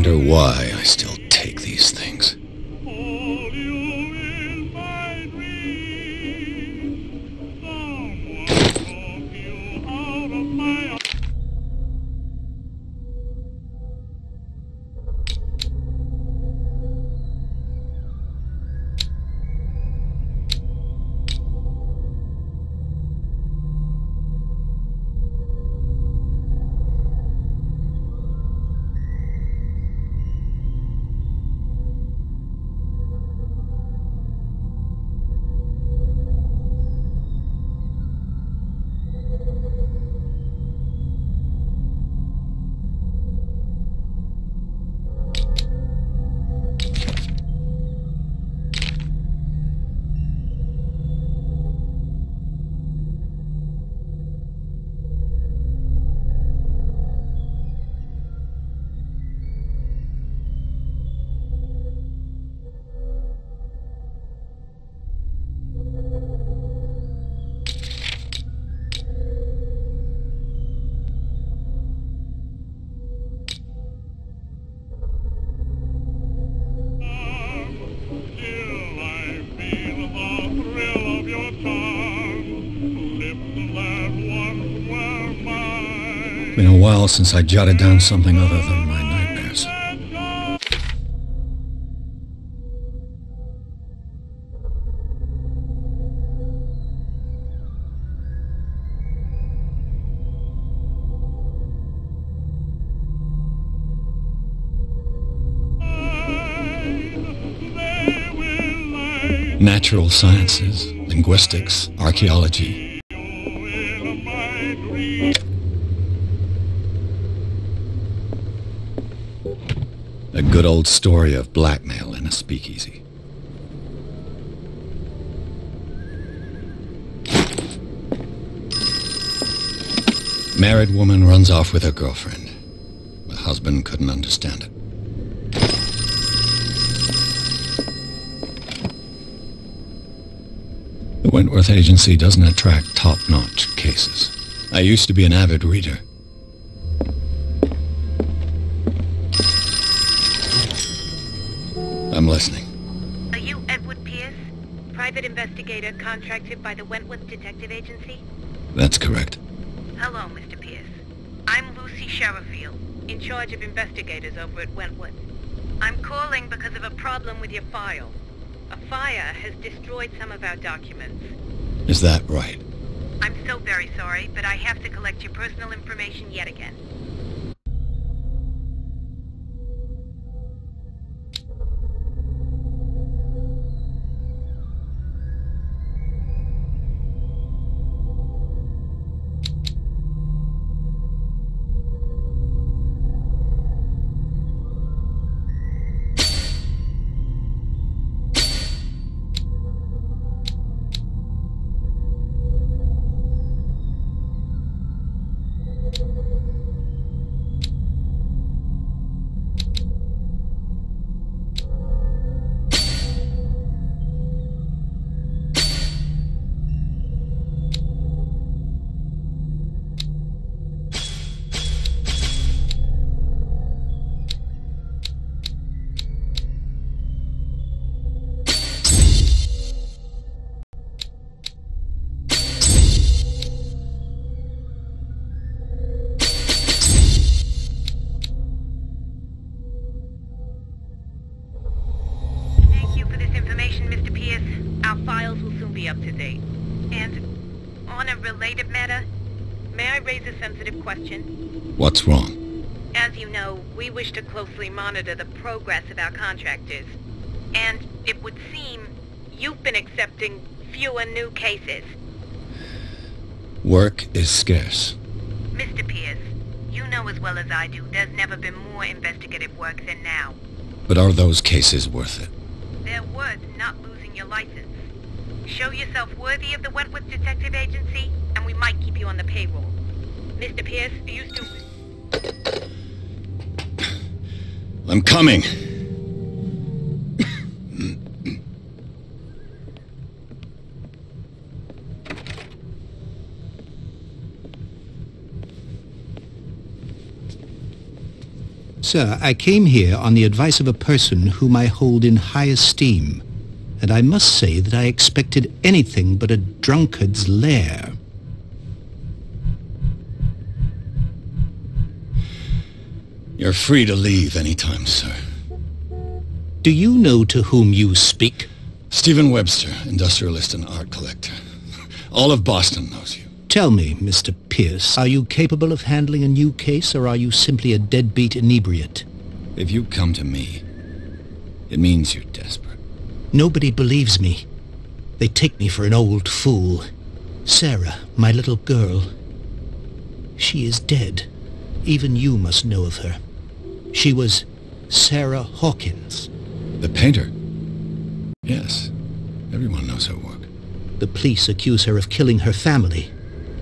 wonder why I still take these things. Been a while since I jotted down something other than my nightmares. Natural sciences, linguistics, archaeology. A good old story of blackmail in a speakeasy. Married woman runs off with her girlfriend. The husband couldn't understand it. The Wentworth Agency doesn't attract top-notch cases. I used to be an avid reader. I'm listening. Are you Edward Pierce, private investigator contracted by the Wentworth Detective Agency? That's correct. Hello, Mr. Pierce. I'm Lucy Sherrifield, in charge of investigators over at Wentworth. I'm calling because of a problem with your file. A fire has destroyed some of our documents. Is that right? I'm so very sorry, but I have to collect your personal information yet again. Up to date. And on a related matter, may I raise a sensitive question? What's wrong? As you know, we wish to closely monitor the progress of our contractors. And it would seem you've been accepting fewer new cases. Work is scarce. Mr. Pierce, you know as well as I do there's never been more investigative work than now. But are those cases worth it? They're worth not losing your license. Show yourself worthy of the Wentworth Detective Agency, and we might keep you on the payroll. Mr. Pierce, are you still... I'm coming! Sir, I came here on the advice of a person whom I hold in high esteem, and I must say that I expected anything but a drunkard's lair. You're free to leave anytime, sir. Do you know to whom you speak? Stephen Webster, industrialist and art collector. All of Boston knows you. Tell me, Mr. Pierce, are you capable of handling a new case, or are you simply a deadbeat inebriate? If you come to me, it means you're desperate. Nobody believes me. They take me for an old fool. Sarah, my little girl, she is dead. Even you must know of her. She was Sarah Hawkins. The painter? Yes, everyone knows her work. The police accuse her of killing her family.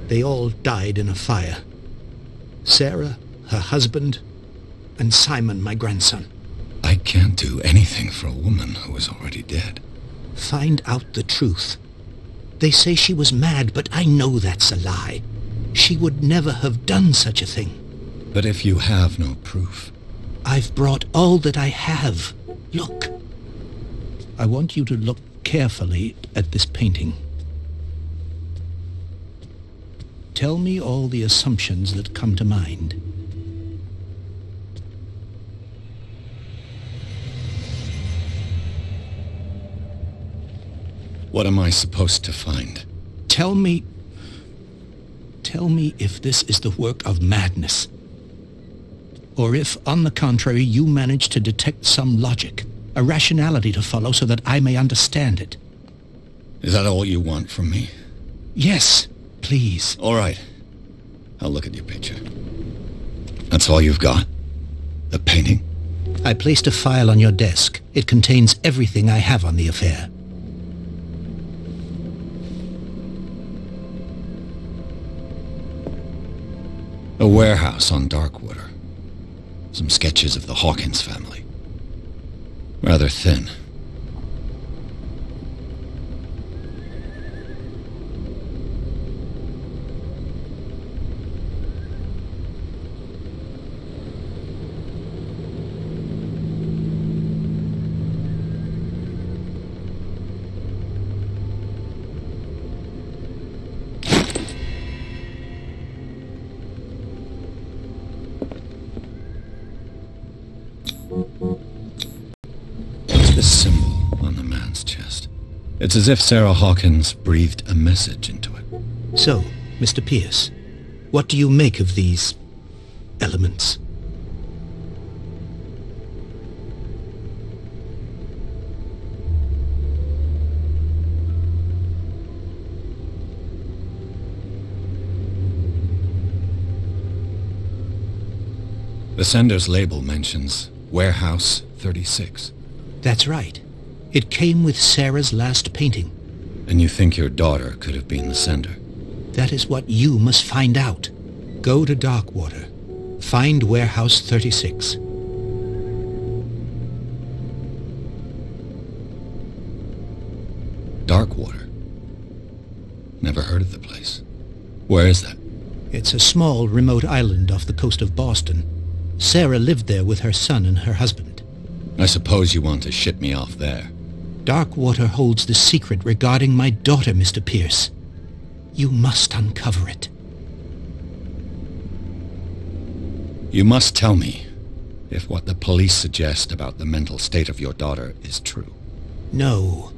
They all died in a fire. Sarah, her husband, and Simon, my grandson. I can't do anything for a woman who is already dead. Find out the truth. They say she was mad, but I know that's a lie. She would never have done such a thing. But if you have no proof... I've brought all that I have. Look. I want you to look carefully at this painting. Tell me all the assumptions that come to mind. What am I supposed to find? Tell me if this is the work of madness. Or if, on the contrary, you manage to detect some logic, a rationality to follow so that I may understand it. Is that all you want from me? Yes, please. All right. I'll look at your picture. That's all you've got? The painting? I placed a file on your desk. It contains everything I have on the affair. A warehouse on Darkwater. Some sketches of the Hawkins family. Rather thin. What's this symbol on the man's chest? It's as if Sarah Hawkins breathed a message into it. So, Mr. Pierce, what do you make of these elements? The sender's label mentions Warehouse 36. That's right. It came with Sarah's last painting. And you think your daughter could have been the sender? That is what you must find out. Go to Darkwater. Find Warehouse 36. Darkwater? Never heard of the place. Where is that? It's a small, remote island off the coast of Boston. Sarah lived there with her son and her husband. I suppose you want to ship me off there. Darkwater holds the secret regarding my daughter, Mr. Pierce. You must uncover it. You must tell me if what the police suggest about the mental state of your daughter is true. No.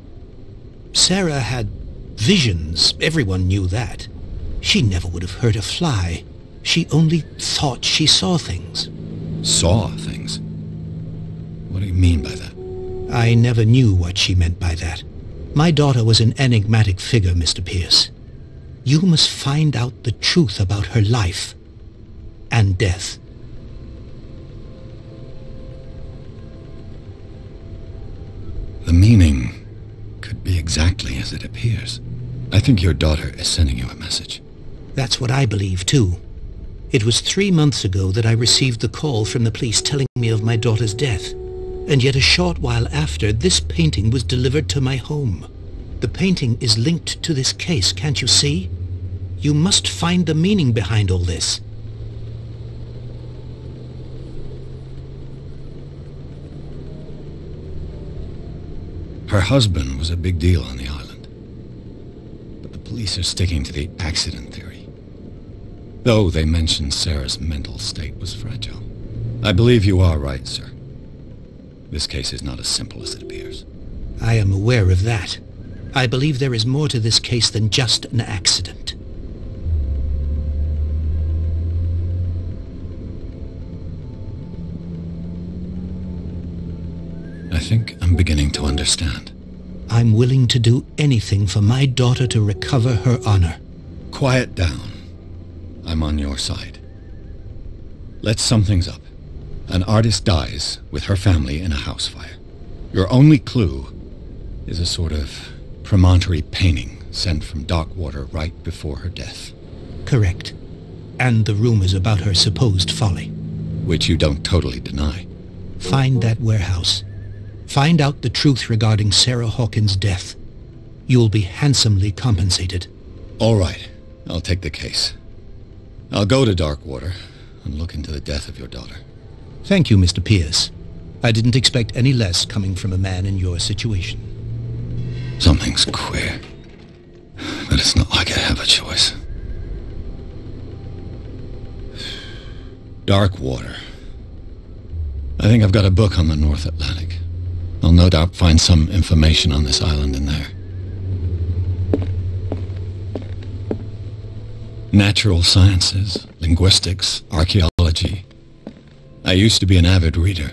Sarah had visions. Everyone knew that. She never would have hurt a fly. She only thought she saw things. Saw things? What do you mean by that? I never knew what she meant by that. My daughter was an enigmatic figure, Mr. Pierce. You must find out the truth about her life and death. The meaning could be exactly as it appears. I think your daughter is sending you a message. That's what I believe, too. It was 3 months ago that I received the call from the police telling me of my daughter's death. And yet a short while after, this painting was delivered to my home. The painting is linked to this case, can't you see? You must find the meaning behind all this. Her husband was a big deal on the island. But the police are sticking to the accident theory. Though they mentioned Sarah's mental state was fragile. I believe you are right, sir. This case is not as simple as it appears. I am aware of that. I believe there is more to this case than just an accident. I think I'm beginning to understand. I'm willing to do anything for my daughter to recover her honor. Quiet down. I'm on your side. Let's sum things up. An artist dies with her family in a house fire. Your only clue is a sort of promontory painting sent from Darkwater right before her death. Correct. And the rumors about her supposed folly. Which you don't totally deny. Find that warehouse. Find out the truth regarding Sarah Hawkins' death. You'll be handsomely compensated. All right. I'll take the case. I'll go to Darkwater and look into the death of your daughter. Thank you, Mr. Pierce. I didn't expect any less coming from a man in your situation. Something's queer. But it's not like I have a choice. Darkwater. I think I've got a book on the North Atlantic. I'll no doubt find some information on this island in there. Natural sciences, linguistics, archaeology. I used to be an avid reader.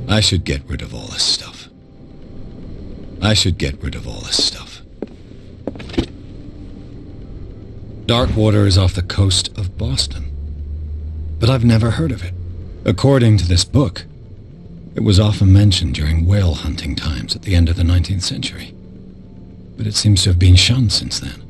I should get rid of all this stuff. Darkwater is off the coast of Boston. But I've never heard of it. According to this book, it was often mentioned during whale hunting times at the end of the 19th century. But it seems to have been shunned since then.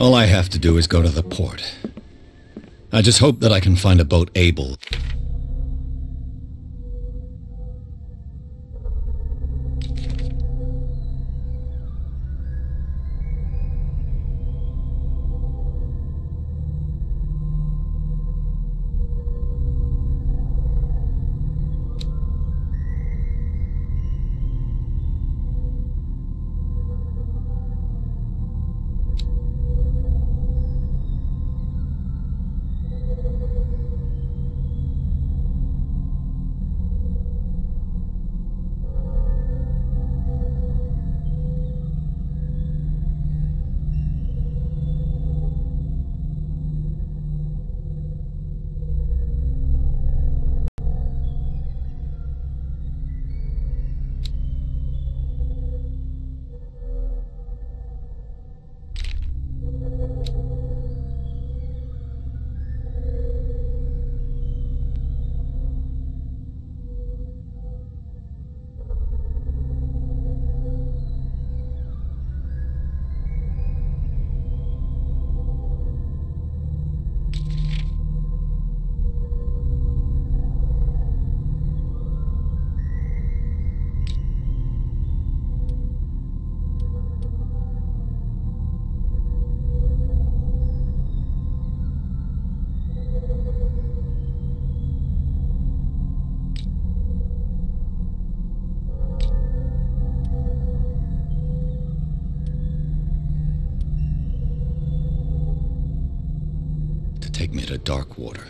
All I have to do is go to the port. I just hope that I can find a boat able... Take me to Darkwater.